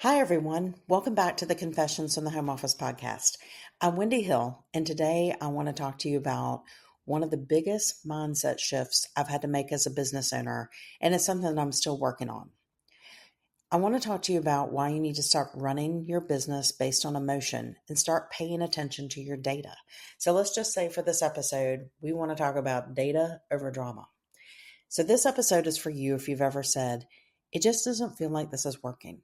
Hi, everyone. Welcome back to the Confessions from the Home Office podcast. I'm Wendi Hill, and today I want to talk to you about one of the biggest mindset shifts I've had to make as a business owner, and it's something that I'm still working on. I want to talk to you about why you need to start running your business based on emotion and start paying attention to your data. So let's just say for this episode, we want to talk about data over drama. So this episode is for you if you've ever said, it just doesn't feel like this is working.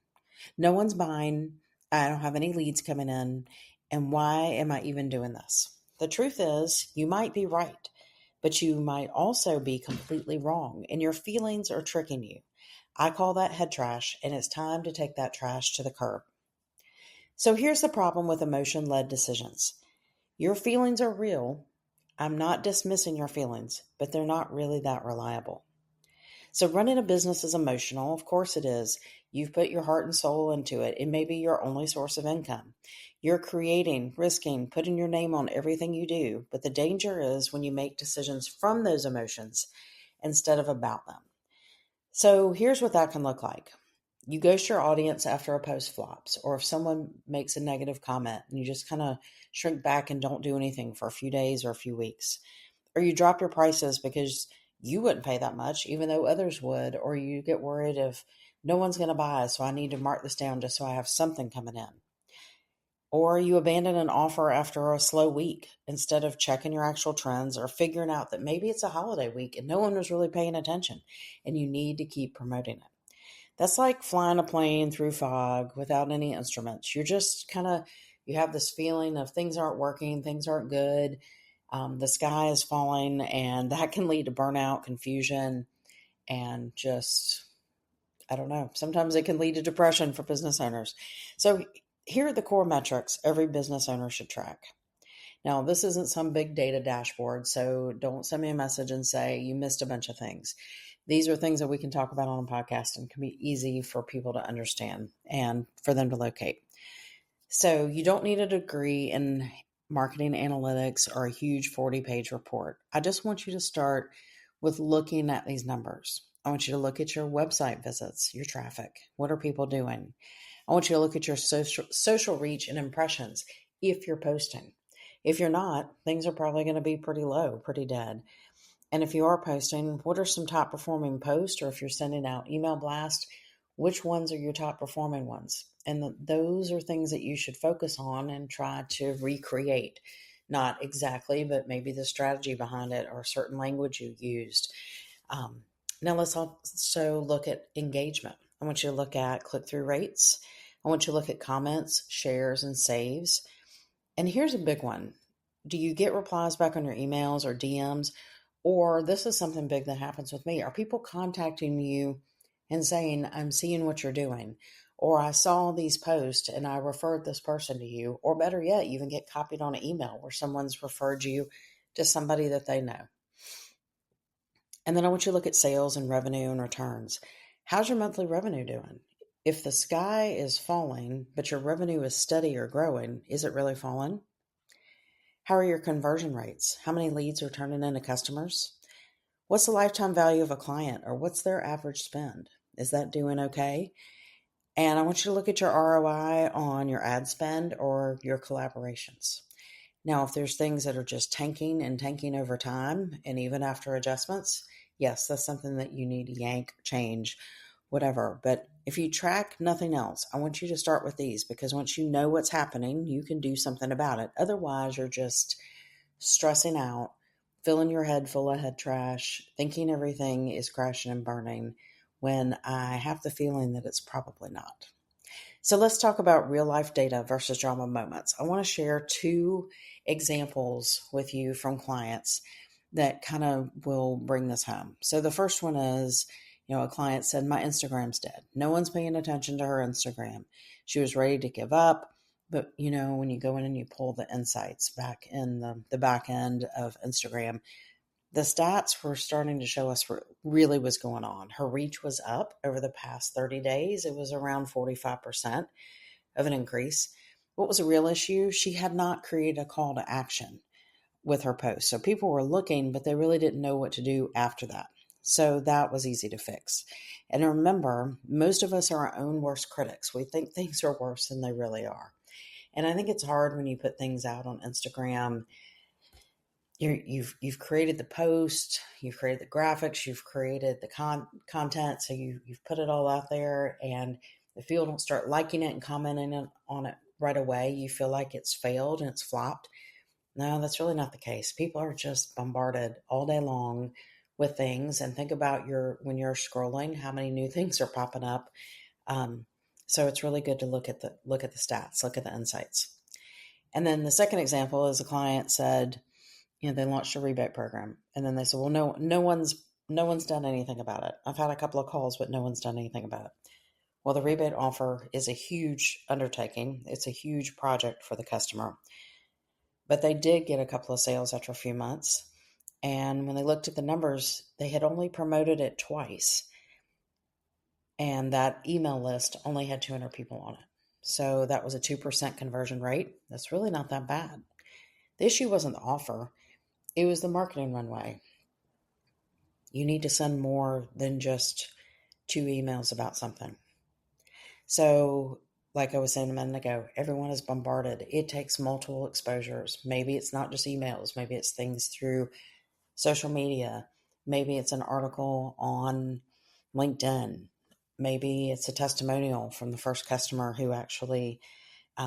No one's buying. I don't have any leads coming in. And why am I even doing this? The truth is, you might be right, but you might also be completely wrong, and your feelings are tricking you. I call that head trash, and it's time to take that trash to the curb. So here's the problem with emotion-led decisions. Your feelings are real. I'm not dismissing your feelings, but they're not really that reliable. So running a business is emotional. Of course it is. You've put your heart and soul into it. It may be your only source of income. You're creating, risking, putting your name on everything you do. But the danger is when you make decisions from those emotions instead of about them. So here's what that can look like. You ghost your audience after a post flops, or if someone makes a negative comment and you just kind of shrink back and don't do anything for a few days or a few weeks. Or you drop your prices because you wouldn't pay that much, even though others would, or you get worried if no one's going to buy, so I need to mark this down just so I have something coming in. Or you abandon an offer after a slow week instead of checking your actual trends or figuring out that maybe it's a holiday week and no one was really paying attention and you need to keep promoting it. That's like flying a plane through fog without any instruments. You're just you have this feeling of things aren't working, things aren't good. The sky is falling, and that can lead to burnout, confusion, and just, I don't know, sometimes it can lead to depression for business owners. So here are the core metrics every business owner should track. Now, this isn't some big data dashboard, so don't send me a message and say you missed a bunch of things. These are things that we can talk about on a podcast and can be easy for people to understand and for them to locate. So you don't need a degree in marketing analytics or a huge 40-page report. I just want you to start with looking at these numbers. I want you to look at your website visits, your traffic. What are people doing? I want you to look at your social reach and impressions if you're posting. If you're not, things are probably going to be pretty low, pretty dead. And if you are posting, what are some top performing posts? Or if you're sending out email blasts, which ones are your top performing ones? And those are things that you should focus on and try to recreate. Not exactly, but maybe the strategy behind it or a certain language you used. Now let's also look at engagement. I want you to look at click-through rates. I want you to look at comments, shares, and saves. And here's a big one. Do you get replies back on your emails or DMs? Or this is something big that happens with me. Are people contacting you and saying, I'm seeing what you're doing? Or I saw these posts and I referred this person to you. Or better yet, you even get copied on an email where someone's referred you to somebody that they know. And then I want you to look at sales and revenue and returns. How's your monthly revenue doing? If the sky is falling, but your revenue is steady or growing, is it really falling? How are your conversion rates? How many leads are turning into customers? What's the lifetime value of a client, or what's their average spend? Is that doing okay? And I want you to look at your ROI on your ad spend or your collaborations. Now, if there's things that are just tanking and tanking over time, and even after adjustments, yes, that's something that you need to yank, change, whatever. But if you track nothing else, I want you to start with these, because once you know what's happening, you can do something about it. Otherwise, you're just stressing out, filling your head full of head trash, thinking everything is crashing and burning, when I have the feeling that it's probably not. So let's talk about real life data versus drama moments. I want to share two examples with you from clients that kind of will bring this home. So the first one is, a client said, my Instagram's dead. No one's paying attention to her Instagram. She was ready to give up. But, when you go in and you pull the insights back in the back end of Instagram, the stats were starting to show us what really was going on. Her reach was up over the past 30 days. It was around 45% of an increase. What was a real issue? She had not created a call to action with her post. So people were looking, but they really didn't know what to do after that. So that was easy to fix. And remember, most of us are our own worst critics. We think things are worse than they really are. And I think it's hard when you put things out on Instagram. You've created the post, you've created the graphics, you've created the content, so you've put it all out there, and if people don't start liking it and commenting on it right away, you feel like it's failed and it's flopped. No, that's really not the case. People are just bombarded all day long with things, and think about when you're scrolling, how many new things are popping up. So it's really good to look at the stats, look at the insights. And then the second example is a client said, they launched a rebate program, and then they said, well, no one's done anything about it. I've had a couple of calls, but no one's done anything about it. Well, the rebate offer is a huge undertaking. It's a huge project for the customer, but they did get a couple of sales after a few months. And when they looked at the numbers, they had only promoted it twice. And that email list only had 200 people on it. So that was a 2% conversion rate. That's really not that bad. The issue wasn't the offer. It was the marketing runway. You need to send more than just 2 emails about something. So, like I was saying a minute ago, everyone is bombarded. It takes multiple exposures. Maybe it's not just emails. Maybe it's things through social media. Maybe it's an article on LinkedIn. Maybe it's a testimonial from the first customer who actually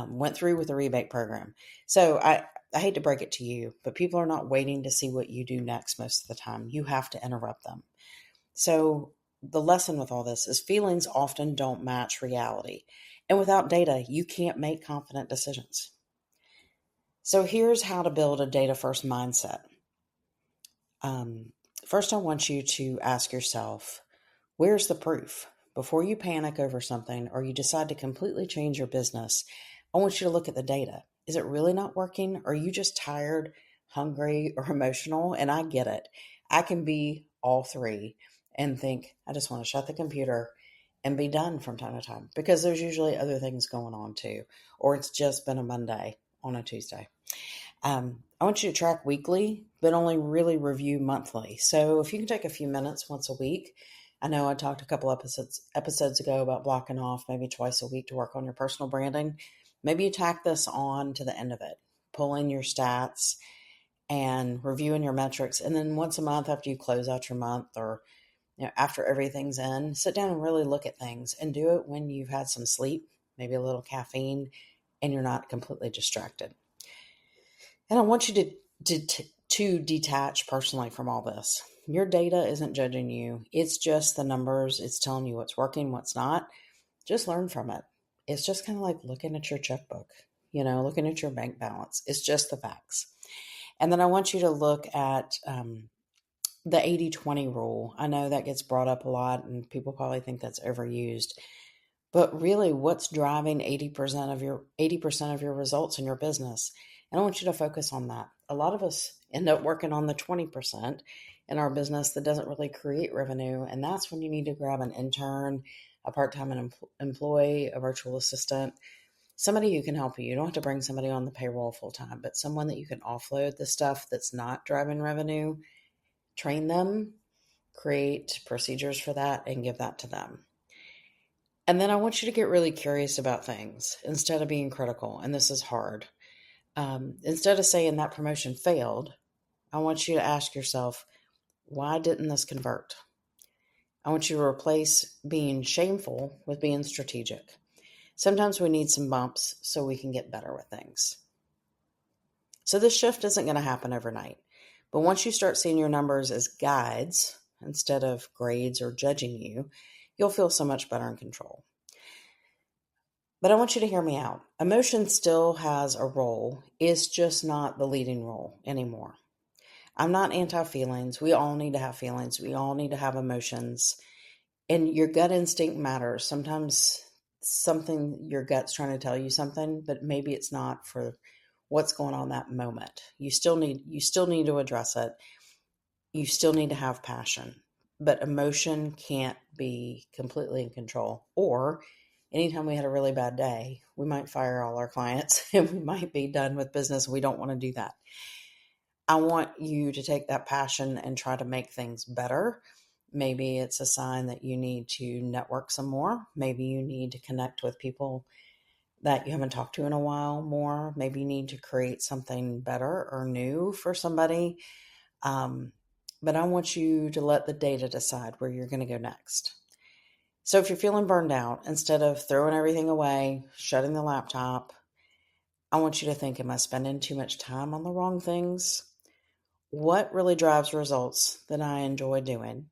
went through with the rebate program. So I hate to break it to you, but people are not waiting to see what you do next most of the time. You have to interrupt them. So the lesson with all this is feelings often don't match reality. And without data, you can't make confident decisions. So here's how to build a data-first mindset. First, I want you to ask yourself, where's the proof? Before you panic over something or you decide to completely change your business, I want you to look at the data. Is it really not working? Or are you just tired, hungry, or emotional? And I get it. I can be all three and think, I just want to shut the computer and be done from time to time, because there's usually other things going on too, or it's just been a Monday on a Tuesday. I want you to track weekly, but only really review monthly. So if you can take a few minutes once a week, I know I talked a couple episodes ago about blocking off maybe twice a week to work on your personal branding. Maybe you tack this on to the end of it, pulling your stats and reviewing your metrics. And then once a month after you close out your month, or after everything's in, sit down and really look at things, and do it when you've had some sleep, maybe a little caffeine, and you're not completely distracted. And I want you to detach personally from all this. Your data isn't judging you. It's just the numbers. It's telling you what's working, what's not. Just learn from it. It's just kind of like looking at your checkbook, looking at your bank balance. It's just the facts. And then I want you to look at the 80-20 rule. I know that gets brought up a lot, and people probably think that's overused. But really, what's driving 80% of your results in your business? And I want you to focus on that. A lot of us end up working on the 20% in our business that doesn't really create revenue. And that's when you need to grab an intern, a part-time employee, a virtual assistant, somebody who can help you. You don't have to bring somebody on the payroll full-time, but someone that you can offload the stuff that's not driving revenue, train them, create procedures for that, and give that to them. And then I want you to get really curious about things instead of being critical. And this is hard. Instead of saying that promotion failed, I want you to ask yourself, why didn't this convert? I want you to replace being shameful with being strategic. Sometimes we need some bumps so we can get better with things. So this shift isn't going to happen overnight. But once you start seeing your numbers as guides instead of grades or judging you, you'll feel so much better in control. But I want you to hear me out. Emotion still has a role. It's just not the leading role anymore. I'm not anti-feelings. We all need to have feelings. We all need to have emotions. And your gut instinct matters. Sometimes your gut's trying to tell you something, but maybe it's not for what's going on that moment. You still need to address it. You still need to have passion. But emotion can't be completely in control. Or anytime we had a really bad day, we might fire all our clients and we might be done with business. We don't want to do that. I want you to take that passion and try to make things better. Maybe it's a sign that you need to network some more. Maybe you need to connect with people that you haven't talked to in a while more. Maybe you need to create something better or new for somebody. But I want you to let the data decide where you're going to go next. So if you're feeling burned out, instead of throwing everything away, shutting the laptop, I want you to think, am I spending too much time on the wrong things? What really drives results that I enjoy doing?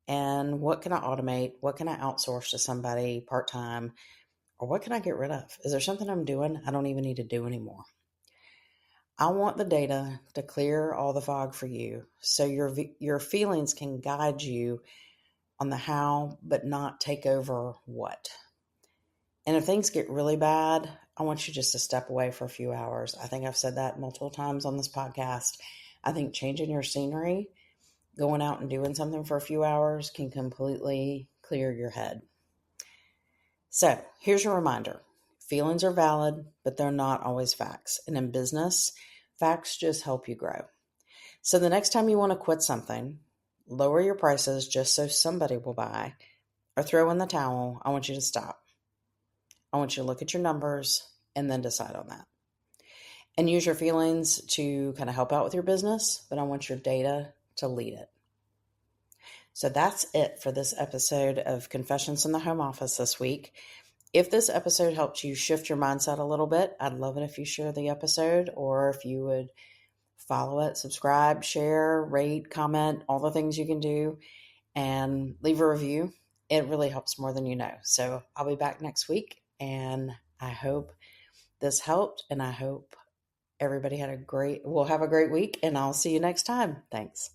And what can I automate? What can I outsource to somebody part-time? Or what can I get rid of? Is there something I'm doing I don't even need to do anymore? I want the data to clear all the fog for you so your feelings can guide you on the how, but not take over what. And if things get really bad, I want you just to step away for a few hours. I think I've said that multiple times on this podcast. I think changing your scenery, going out and doing something for a few hours can completely clear your head. So here's your reminder. Feelings are valid, but they're not always facts. And in business, facts just help you grow. So the next time you want to quit something, lower your prices just so somebody will buy, or throw in the towel, I want you to stop. I want you to look at your numbers and then decide on that. And use your feelings to kind of help out with your business, but I want your data to lead it. So that's it for this episode of Confessions in the Home Office this week. If this episode helped you shift your mindset a little bit, I'd love it if you share the episode, or if you would follow it, subscribe, share, rate, comment, all the things you can do, and leave a review. It really helps more than you know. So I'll be back next week, and I hope this helped, and I hope everybody will have a great week, and I'll see you next time. Thanks.